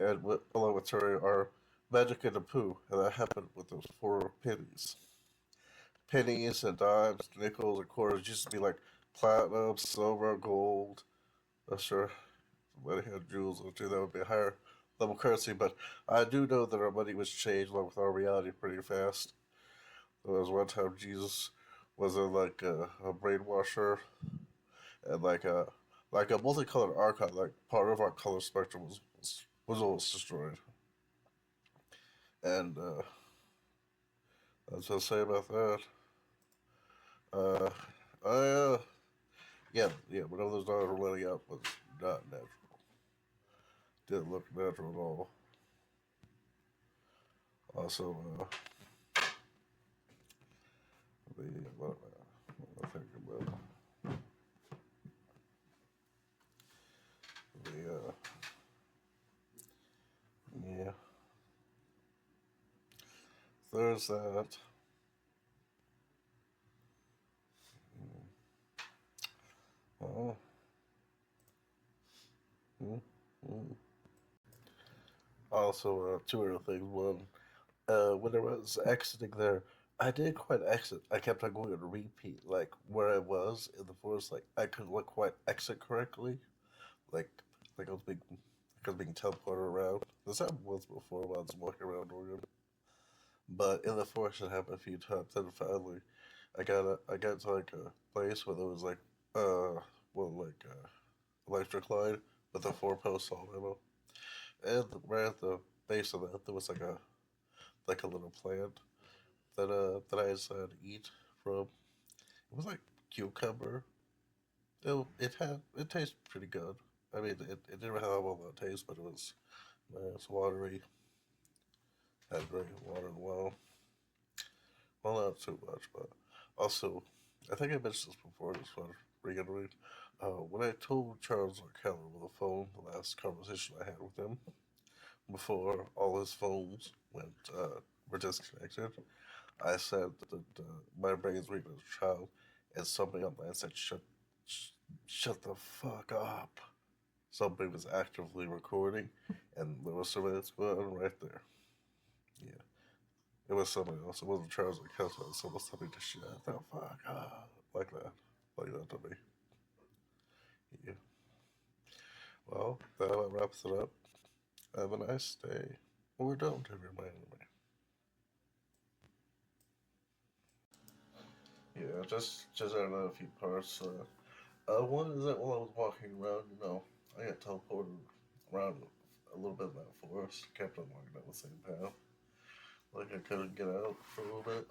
and along with Terry are Magic and the Pooh, and that happened with those four pennies. Pennies and dimes, nickels and quarters used to be like platinum, silver, gold. Not sure when it had jewels or two, that would be a higher level currency, but I do know that our money was changed along with our reality pretty fast. There was one time Jesus was in like a brainwasher and like a multicolored archive, like part of our color spectrum was almost destroyed. And that's what I say about that. Uh, I yeah, whatever those dollars were letting out was not natural. Didn't look natural at all. Also, the what I think about the yeah, there's that. Oh, mm, mm. Also, two other things. One, when I was exiting there, I didn't quite exit. I kept on going on repeat, like where I was in the forest. Like I couldn't quite exit correctly. Like like I was being teleported around. This happened once before while I was walking around Oregon. But in the forest, it happened a few times. Then finally, I got to like a place where there was like uh like electric line with a four post saw level, and right at the base of that there was like a little plant that I decided to eat from. It was like cucumber. It tasted pretty good. I mean, it didn't have all that taste, but it was nice, watery, had great water and well, not too much, but also, I think I mentioned this before. Just want to reiterate. When I told Charles Keller over the phone, the last conversation I had with him before all his phones were disconnected, I said that my brain is weak as a child, and somebody on line said, sh- "Shut the fuck up." Somebody was actively recording, and there was surveillance going on right there. Yeah, it was somebody else. It wasn't Charles or Kessler. Someone somebody to shut the fuck up like that to me. Yeah. Well, that about wraps it up. Have a nice day. Or don't, if you're my enemy. Yeah, just add a few parts. One is that while I was walking around, I got teleported around a little bit in that forest. Kept on walking down the same path. Like I couldn't get out for a little bit.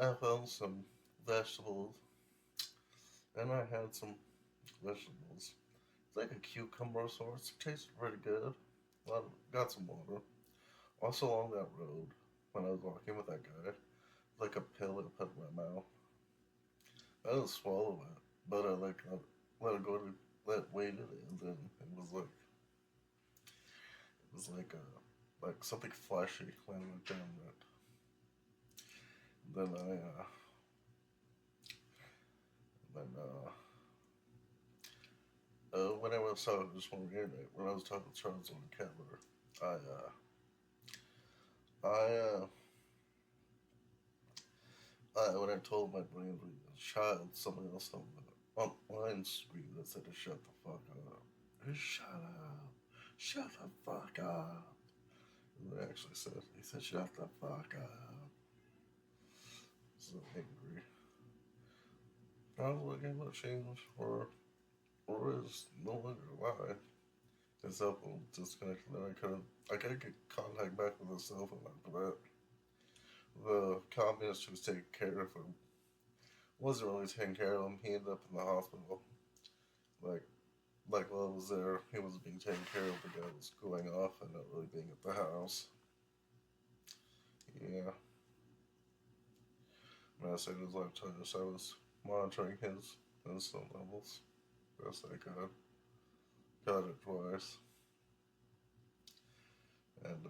I found some vegetables, and I had some vegetables. It's like a cucumber of sorts. It tasted pretty good. Got some water. Also along that road, when I was walking with that guy, like a pill I put in my mouth. I didn't swallow it, but I let it go to let waited, and then it was like something fleshy landing down it. Then then when I was talking this one internet, when I was talking to Charles on the camera, I I when I told my brain to be a child, somebody else on line screen that said to shut the fuck up. Shut up. Shut the fuck up. And they actually said, he said, shut the fuck up. So angry. I was like, I'm not change or is no longer alive. His cell phone disconnected. Then I couldn't get contact back with his cell phone after that. The communist who was taking care of him wasn't really taking care of him. He ended up in the hospital. Like like while I was there, he was being taken care of. The guy was going off and not really being at the house. Yeah, when I saved his life twice, I was monitoring his insulin levels best I could. Got it twice, and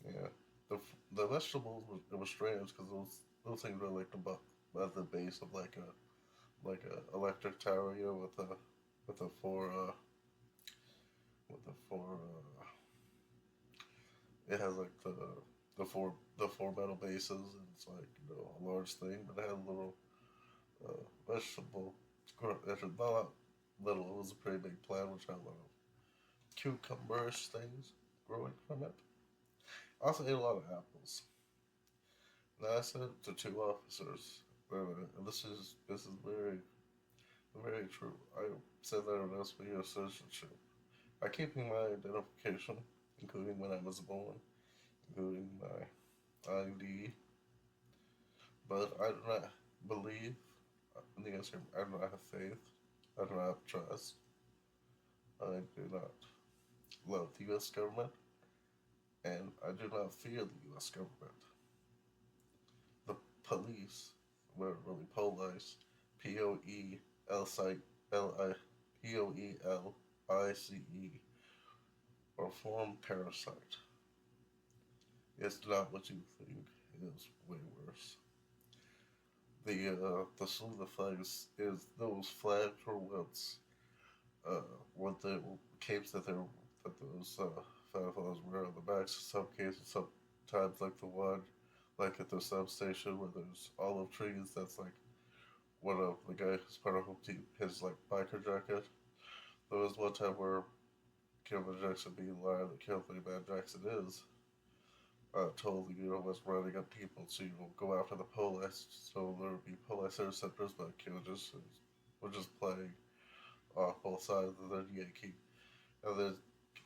yeah, the the vegetables was strange because those things were like at the base of like a electric tower, with a four with the four. It has like the four metal bases, and it's like a large thing, but it had a little vegetable. It's not little. It was a pretty big plant, which had a lot of cucumberish things growing from it. I also ate a lot of apples. Now I said to two officers, and this is very true. I said that I would ask for your citizenship. By keeping my identification, including when I was born, including my ID, but I do not believe in the answer. I do not have faith. I do not have trust. I do not love the U.S. government, and I do not fear the U.S. government. The police were really police. Poelice, or form parasite. It's not what you think. It is way worse. The salute of flags is those flags or what the capes that those firefighters wear on the backs. In some cases, sometimes like the one like at the substation where there's olive trees. That's like one of the guy who's part of Home Team, his like biker jacket. There was one time where Kevin Jackson being liar that Kevin Bad Jackson is told was running up people to go after the police. So there would be police interceptors, but just were just playing off both sides, and then Yankee, and then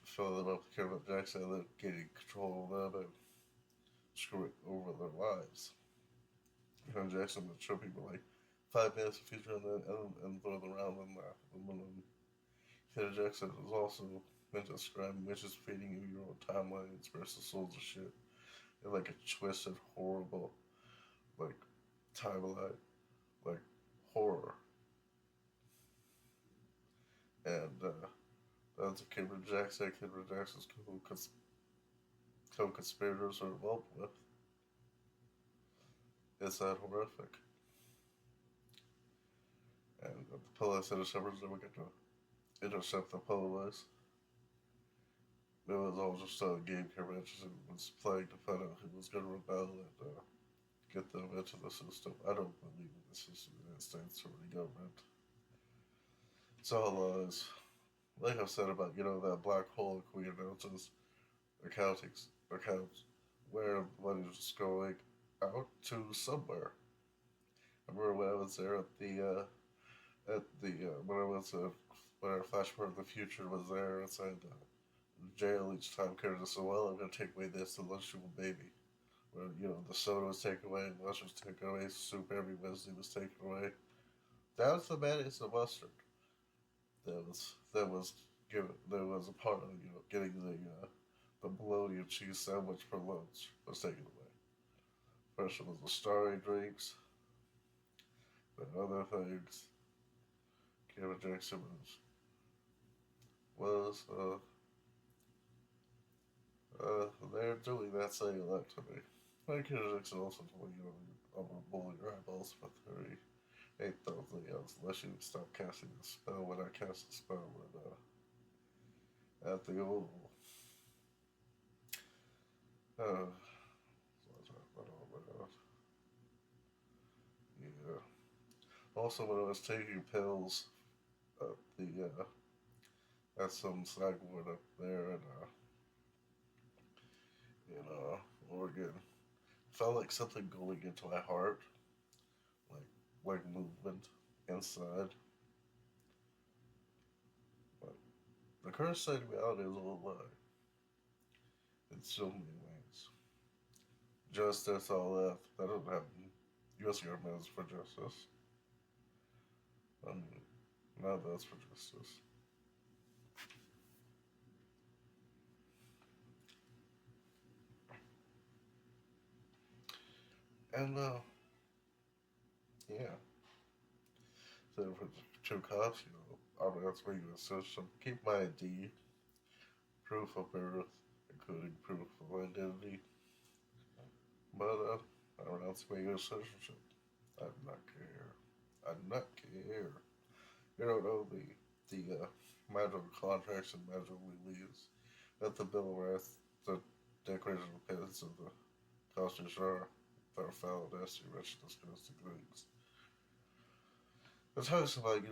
filling them up with Kevin Jackson, and then getting control of them and screwing over their lives. Kevin Jackson would show people like 5 minutes of future and throw them around and laugh. And then Kevin Jackson is also been describing which is feeding you your own timelines versus souls of shit. And like a twisted, horrible, like timeline, like horror. And that's a Cameron Jackson. Cameron Jackson's co-conspirators are involved with. It's that horrific. And the police interceptors never get to intercept the police. It was all just a game Cameron Jackson was playing to find out who was going to rebel and get them into the system. I don't believe in the system of the United States or the government. It's all lies. Like I said about, that black hole Queen announces accounts where money is just going out to somewhere. I remember when I was there when I was when our Flash of the Future was there and said jail each time Curtis said, well, I'm gonna take away this delusional baby. Where, the soda was taken away, lunch was taken away, soup every Wednesday was taken away. That was the mayonnaise and mustard. That was given. That was a part of getting the bologna and cheese sandwich for lunch was taken away. First it was the starry drinks, then other things. Kevin Jackson was they're doing that saying that to me. And Kevin Jackson also told me, I'm gonna bully your eyeballs for 38,000 else unless you stop casting the spell when I cast the spell at the old uh, yeah. Also, when I was taking pills at at some psych ward up there in Oregon, felt like something going into my heart, like movement inside. But the current state of reality is a little lie in so many ways. Justice, all that doesn't happen. U.S. government is for justice. I mean, not that's for justice. And yeah, so for two cops, I'm asking you a system. Keep my ID, proof of birth, including proof of identity. But I renounce my U.S. citizenship. I do not care. I do not care. You don't know the magical contracts and magical leaves. At the Bill of Rights, the Declaration of Independence of the Constitution are found as the rich disgusting things. It talks about,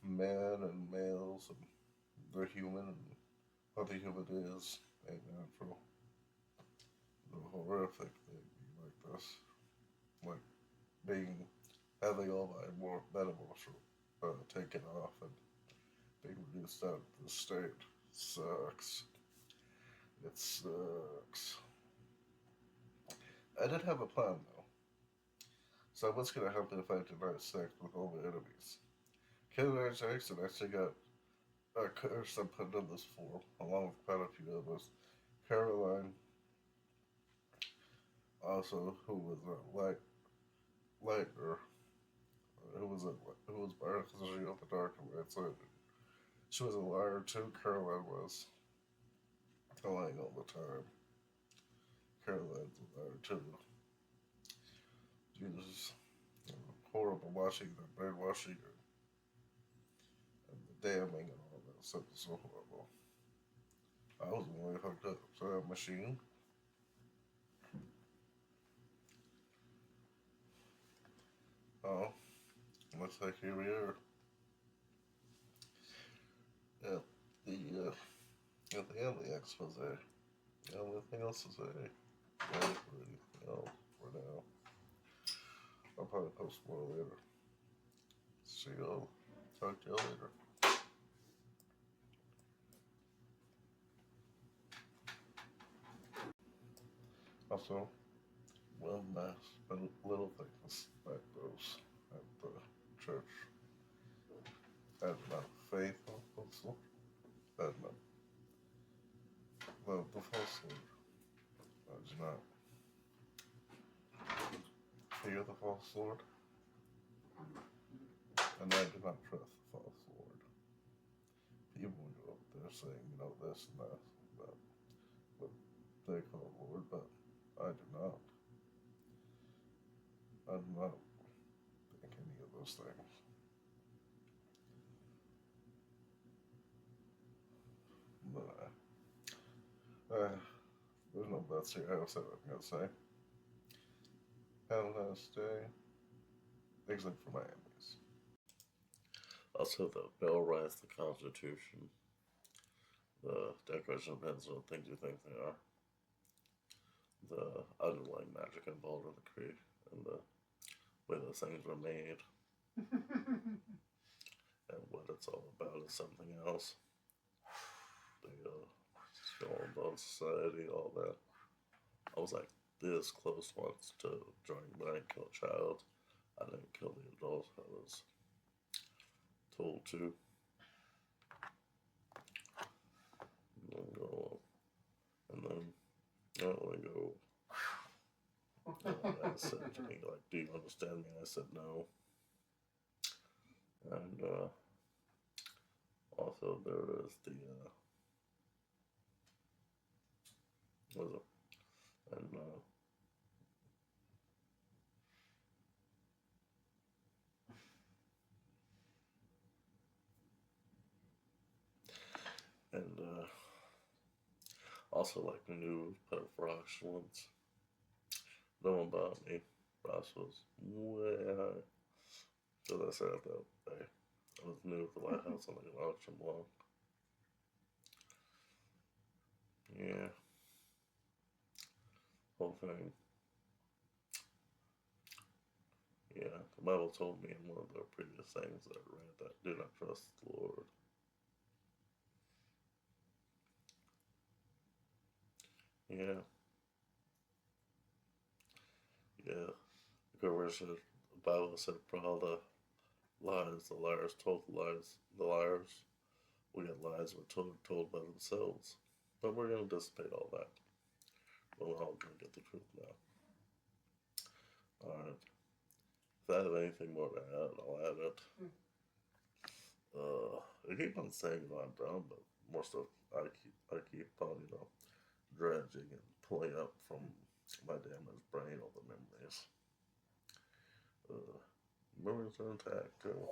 men and males and they're human and what the human is ain't natural. The horrific thing like this. Like being having all my more metamorphs taken off and being reduced out of the state sucks. It sucks. I did have a plan though. So what's gonna happen if I deny sex with all my enemies? Killer Jackson actually got a curse I put in this form, along with quite a few others. Caroline, also, who was a lighter, who was part of the of the dark and light side. She was a liar too. Caroline was lying all the time. Caroline's a liar too. Jesus, horrible watching the brainwashing and the damning and all that stuff is so horrible. I was really hooked up to that machine. Oh, looks like here we are. Yeah, at the end of the expose. The only thing else to say. Wait for anything else for now. I'll probably post more later. See y'all. Talk to y'all later. Also, one last little things like those at the church. I do not faith also. I do not love the false Lord. I do not fear the false Lord. And I do not trust the false Lord. People go up there saying, this and that about what they call Lord, but I do not. I do not think any of those things. But there's no buts here. I have said what I'm gonna say. Have a nice day. Except for my enemies. Also, the Bill of Rights, the Constitution, the Declaration of Independence are things you think they are. The underlying magic involved in the creed and the way those things were made and what it's all about is something else. The all about society, all that. I was like this close once to joining, but I didn't kill a child. I didn't kill the adult. I was told to. And then I go. I said to me, like, do you understand me? And I said no. And also there is the what is it? And also like the new put for auctions. No one bought me. Ross was way high. So I said that I was new at the White House on like an auction block. Yeah. Whole thing. Yeah. The Bible told me in one of the previous things that I read that do not trust the Lord. Yeah. Yeah. The Bible said for all the liars told the liars. We got lies were told by themselves. But we're going to dissipate all that. We're all going to get the truth now. Alright. If I have anything more to add, I'll add it. I keep on saying what I'm done, but more stuff I keep on, dredging and pulling up from my damaged brain all the memories. Memories are intact too.